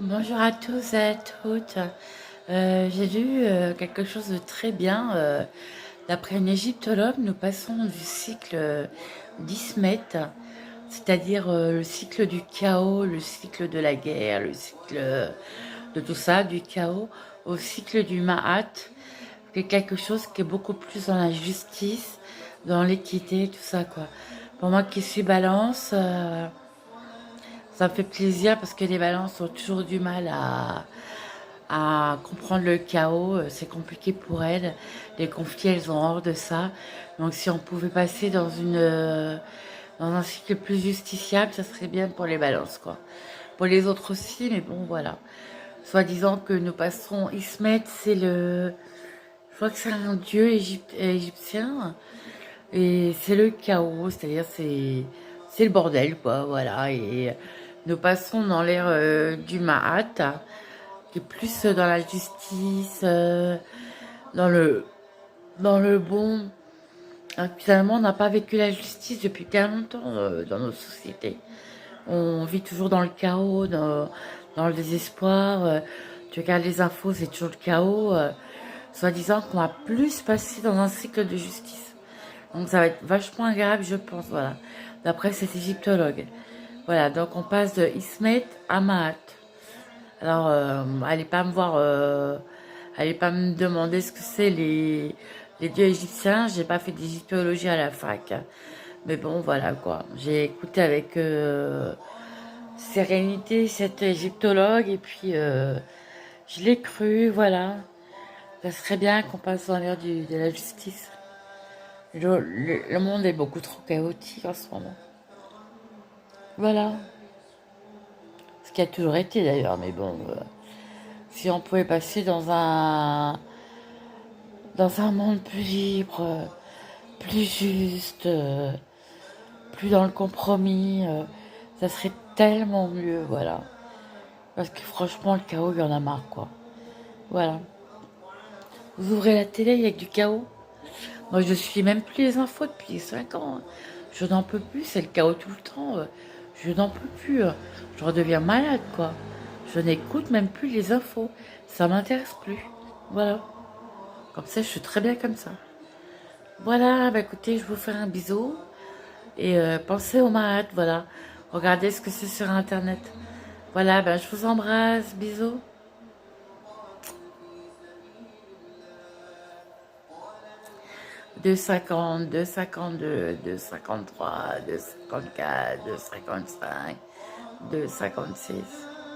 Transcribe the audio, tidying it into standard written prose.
Bonjour à tous et à toutes. J'ai lu quelque chose de très bien. D'après une égyptologue, nous passons du cycle d'Ismet, c'est-à-dire le cycle du chaos, le cycle de la guerre, le cycle de tout ça, du chaos, au cycle du Ma'at, qui est quelque chose qui est beaucoup plus dans la justice, dans l'équité, tout ça, quoi. Pour moi qui suis balance, ça me fait plaisir parce que les balances ont toujours du mal à comprendre le chaos. C'est compliqué pour elles. Les conflits, elles ont hors de ça. Donc si on pouvait passer dans un cycle plus justiciable, ça serait bien pour les balances, quoi. Pour les autres aussi, mais bon, voilà. Soit disant que nous passerons Ismet, c'est le... Je crois que c'est un dieu égyptien. Et c'est le chaos, c'est-à-dire c'est le bordel, quoi, voilà. Et nous passons dans l'ère du Mahat, qui est plus dans la justice, dans le, dans le bon. Finalement, on n'a pas vécu la justice depuis bien longtemps dans nos sociétés. On vit toujours dans le chaos, dans le désespoir. Tu regardes les infos, c'est toujours le chaos. Soi-disant qu'on va plus passer dans un cycle de justice. Donc ça va être vachement agréable, je pense, voilà. D'après cet égyptologue. Voilà, donc on passe de Ismet à Mahat. Alors, allez pas me voir, allez pas me demander ce que c'est les dieux égyptiens. J'ai pas fait d'égyptologie à la fac. Mais bon, voilà quoi. J'ai écouté avec sérénité cet égyptologue et puis je l'ai cru, voilà. Ça serait bien qu'on passe dans l'ère de la justice. Le monde est beaucoup trop chaotique en ce moment. Voilà. Ce qui a toujours été d'ailleurs, mais bon, si on pouvait passer dans un monde plus libre, plus juste, plus dans le compromis, ça serait tellement mieux, voilà. Parce que franchement, le chaos, il y en a marre, quoi. Voilà. Vous ouvrez la télé, il y a que du chaos. Moi, je suis même plus les infos depuis 5 ans, hein. Je n'en peux plus, c'est le chaos tout le temps. Je n'en peux plus. Je redeviens malade, quoi. Je n'écoute même plus les infos. Ça m'intéresse plus. Voilà. Comme ça, je suis très bien comme ça. Voilà, bah écoutez, je vous fais un bisou. Et pensez au maths, voilà. Regardez ce que c'est sur Internet. Voilà, ben je vous embrasse. Bisous. 2,50, 2,52, 2,53, 2,54, 2,55, 2,56.